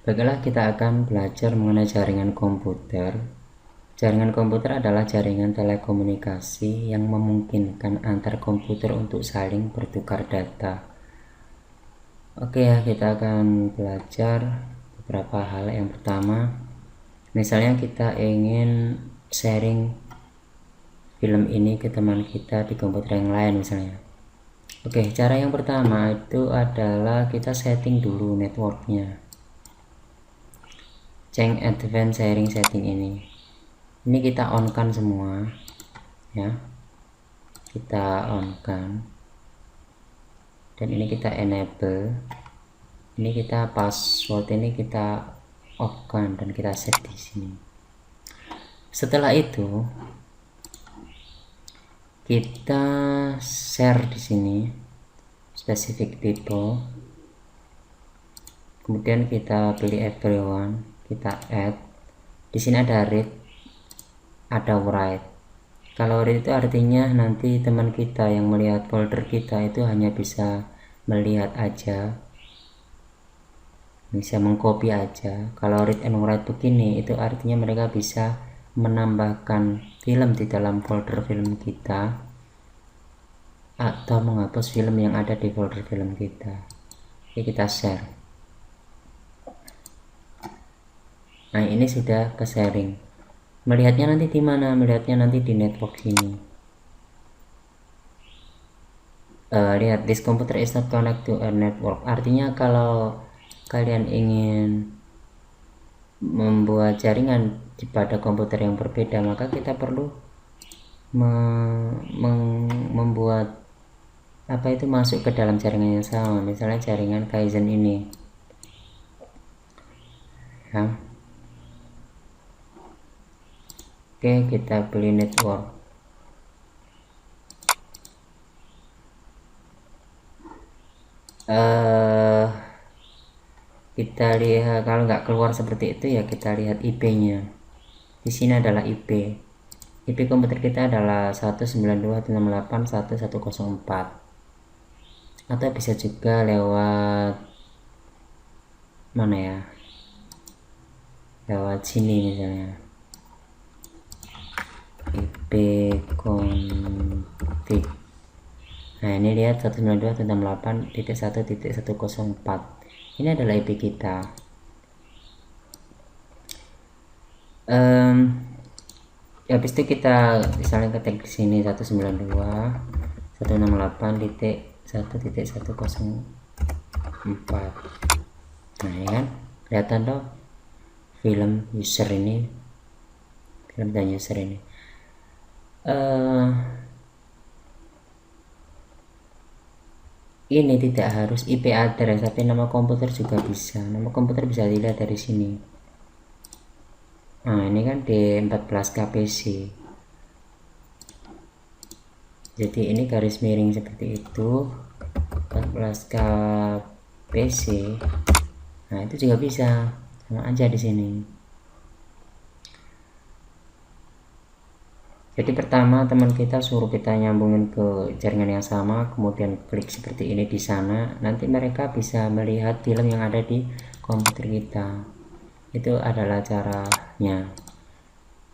Baiklah, kita akan belajar mengenai jaringan komputer. Jaringan komputer adalah jaringan telekomunikasi yang memungkinkan antar komputer untuk saling bertukar data. Oke ya, kita akan belajar beberapa hal. Yang pertama, misalnya kita ingin sharing film ini ke teman kita di komputer yang lain misalnya. Oke, cara yang pertama itu adalah kita setting dulu networknya. Change advanced sharing setting ini kita on kan semua ya, kita on kan, dan ini kita enable, ini kita password ini kita off kan, dan kita set di sini. Setelah itu kita share di sini specific people, kemudian kita pilih everyone, kita add. Di sini ada read, ada write. Kalau read itu artinya nanti teman kita yang melihat folder kita itu hanya bisa melihat aja, bisa mengcopy aja. Kalau read and write begini itu artinya mereka bisa menambahkan film di dalam folder film kita atau menghapus film yang ada di folder film kita. Oke, kita share. Nah, ini sudah ke sharing. Melihatnya nanti di mana? Melihatnya nanti di network sini. Lihat, this computer is not connect to a network. Artinya kalau kalian ingin membuat jaringan pada komputer yang berbeda, maka kita perlu membuat masuk ke dalam jaringan yang sama. Misalnya jaringan Kaizen ini ya. Oke, kita pilih network. Kita lihat, kalau nggak keluar seperti itu ya kita lihat IP-nya. Di sini adalah IP komputer kita adalah 192.168.1.104, atau bisa juga lewat mana ya, lewat sini misalnya IP config. Nah, ini lihat 192.168.1.104. Ini adalah IP kita. Habis itu kita misalnya ketik di sini 192.168.1.104. Nah, ya kan kelihatan toh film user ini, film dan user ini. Ini tidak harus IP address, tapi nama komputer juga bisa. Nama komputer bisa dilihat dari sini. Nah, ini kan D14K PC. Jadi ini garis miring seperti itu, 14K PC. Nah, itu juga bisa, sama aja di sini. Jadi pertama teman kita suruh kita nyambungin ke jaringan yang sama, kemudian klik seperti ini di sana, nanti mereka bisa melihat film yang ada di komputer kita. Itu adalah caranya.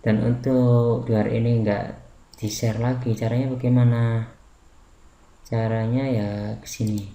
Dan untuk biar ini enggak di share lagi, caranya bagaimana? Caranya ya kesini.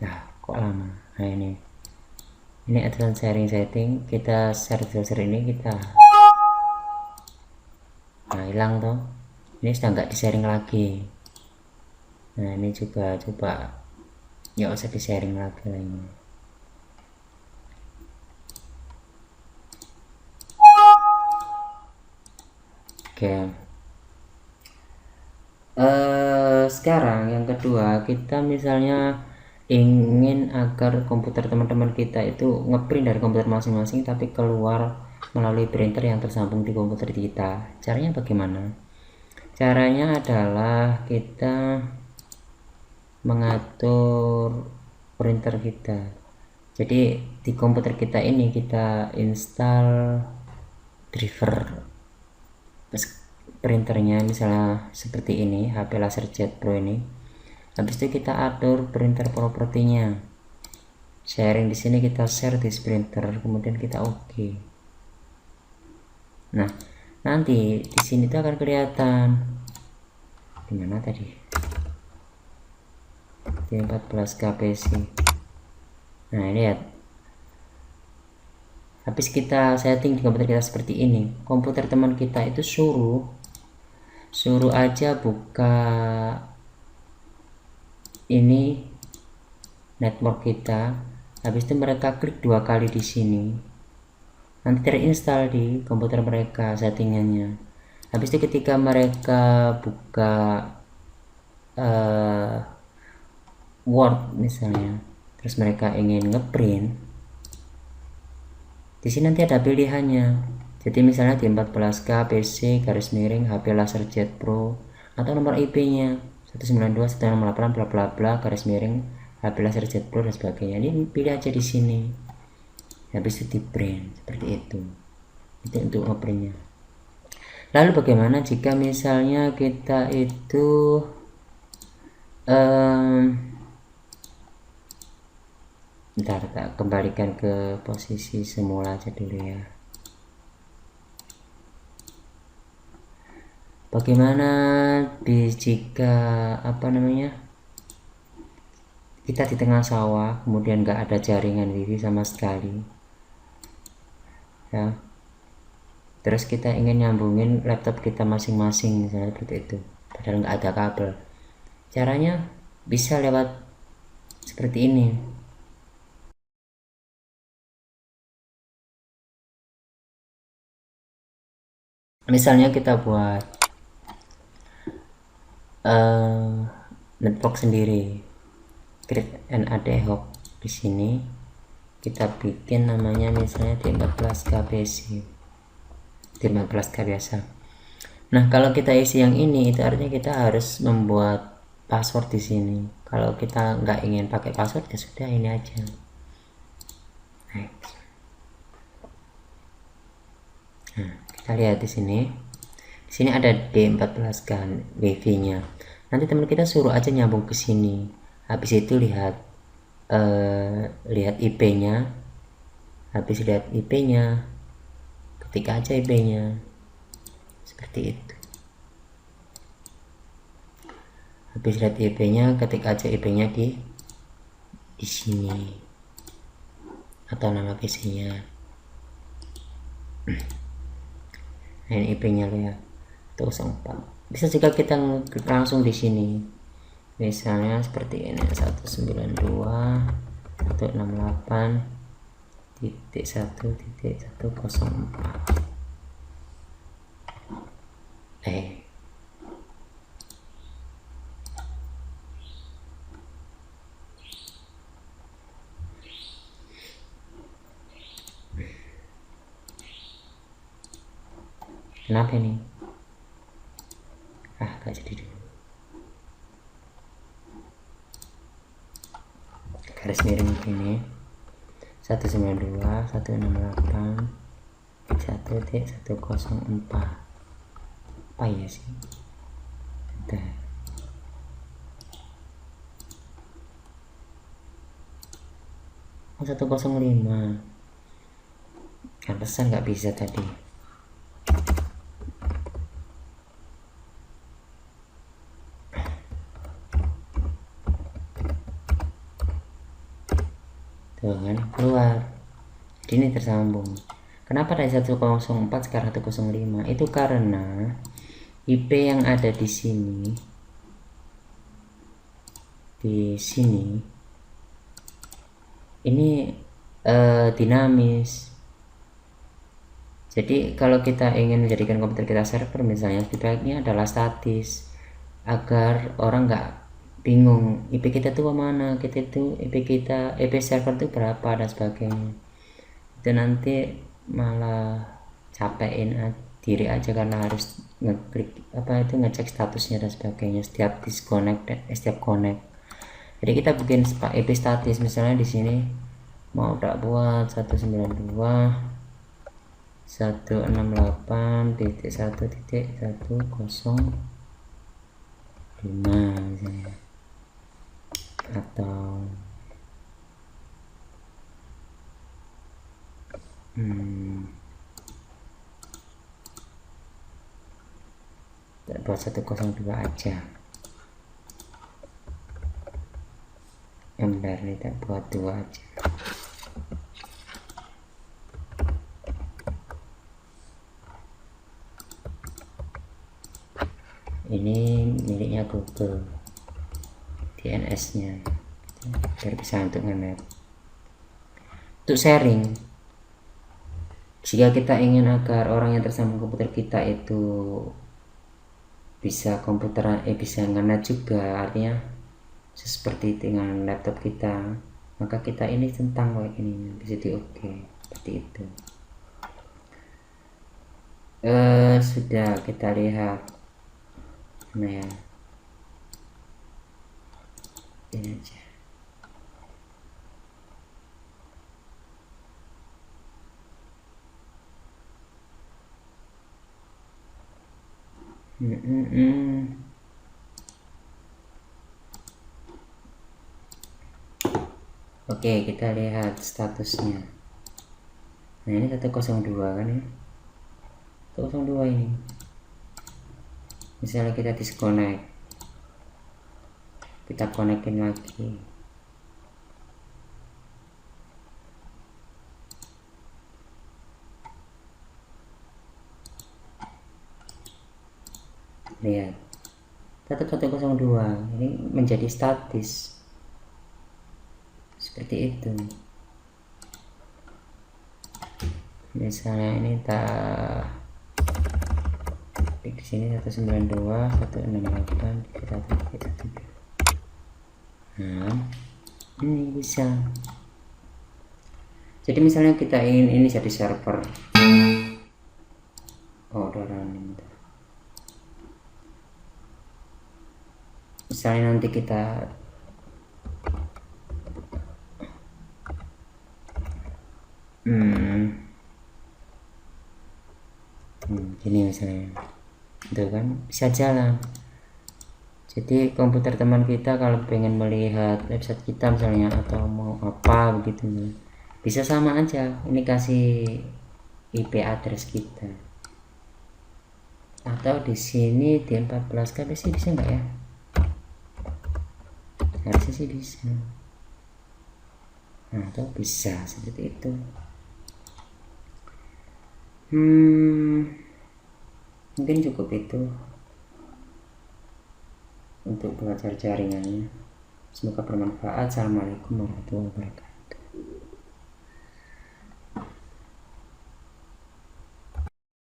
Nah, kok lama? Nah, ini advanced sharing setting, kita share filter ini, kita hilang toh, ini sudah nggak di sharing lagi. Nah, ini juga coba nggak usah di sharing lagi lah ini. Oke. Sekarang yang kedua, kita misalnya ingin agar komputer teman-teman kita itu ngeprint dari komputer masing-masing tapi keluar melalui printer yang tersambung di komputer kita. Caranya bagaimana? Caranya adalah kita mengatur printer kita. Jadi di komputer kita ini kita install driver printernya, misalnya seperti ini, HP LaserJet Pro ini. Habis itu kita atur printer propertinya, sharing di sini kita share di printer, kemudian kita oke. Nah, nanti di sini tuh akan kelihatan di mana tadi, di 14 kpc. Nah, lihat, habis kita setting di komputer kita seperti ini, komputer teman kita itu suruh aja buka ini network kita. Habis itu mereka klik 2 kali di sini, nanti terinstall di komputer mereka settingannya. Habis itu ketika mereka buka Word misalnya, terus mereka ingin ngeprint, di sini nanti ada pilihannya. Jadi misalnya di 14K PC garis miring HP LaserJet Pro, atau nomor IP-nya 192.168 bla bla bla garis miring HP LaserJet Pro dan sebagainya. Ini pilih aja di sini. Habis itu di print seperti itu. Itu untuk ngeprintnya. Lalu bagaimana jika misalnya kita itu bentar, tak kembalikan ke posisi semula aja dulu ya. Bagaimana jika kita di tengah sawah, kemudian nggak ada jaringan wifi sama sekali ya, terus kita ingin nyambungin laptop kita masing-masing misalnya seperti itu, padahal nggak ada kabel. Caranya bisa lewat seperti ini. Misalnya kita buat network sendiri, create an ad hoc. Di sini kita bikin namanya misalnya di 14K PC, di 14K biasa. Nah, kalau kita isi yang ini, itu artinya kita harus membuat password di sini. Kalau kita nggak ingin pakai password, ya sudah, ini aja. Next. Nah, kita lihat di sini. Di sini ada D14 kan wifi-nya. Nanti teman kita suruh aja nyambung ke sini. Habis itu lihat IP-nya. Habis lihat IP-nya, ketik aja IP-nya. Seperti itu. Habis lihat IP-nya, ketik aja IP-nya di sini. Atau nama PC-nya. Nah, ini IP-nya ya. 04. Bisa juga kita langsung di sini. Misalnya seperti ini, 192.168.1.104. Kenapa ini? Gak jadi dulu. Garis miring ini 192.168.1.104. Apa ya sih? Bentar. Oh, 105. Pantesan nggak bisa tadi. Tuh kan, keluar. Jadi ini tersambung. Kenapa dari 104 sekarang 105? Itu karena IP yang ada di sini ini dinamis. Jadi kalau kita ingin menjadikan komputer kita server misalnya, sebaiknya adalah statis agar orang nggak bingung IP kita tuh kemana, kita itu IP server tuh berapa dan sebagainya. Itu nanti malah capein diri aja karena harus ngeklik ngecek statusnya dan sebagainya setiap disconnect setiap connect. Jadi kita bikin IP statis, misalnya di sini mau tak buat 192.168.1.105 misalnya. atau buat 102 aja. Bentar, ini tak buat 2 aja. Ini miliknya Google, DNS nya biar bisa untuk nge-map. Untuk sharing, jika kita ingin agar orang yang tersambung komputer kita itu bisa bisa nge-net juga, artinya seperti dengan laptop kita, maka kita ini centang kayak ini bisa di oke seperti itu. Sudah kita lihat, nah ya ini aja. Oke, kita lihat statusnya. Nah, ini 102 kan ya, 102 ini. Misalnya kita disconnect, kita konekin lagi. Lihat, 102 ini menjadi statis seperti itu. Misalnya ini tak di sini 192 168 173. Nah, ini bisa. Jadi misalnya kita ingin ini jadi server, udah running. Misalnya nanti kita gini misalnya, itu kan bisa jalan. Jadi komputer teman kita kalau pengen melihat website kita misalnya atau mau apa begitu, bisa sama aja, ini kasih IP address kita. Atau di sini di 14 KB sih bisa nggak ya? Harusnya sih bisa. Nah, atau bisa seperti itu. Mungkin cukup itu untuk belajar jaringannya. Semoga bermanfaat. Assalamualaikum warahmatullahi wabarakatuh.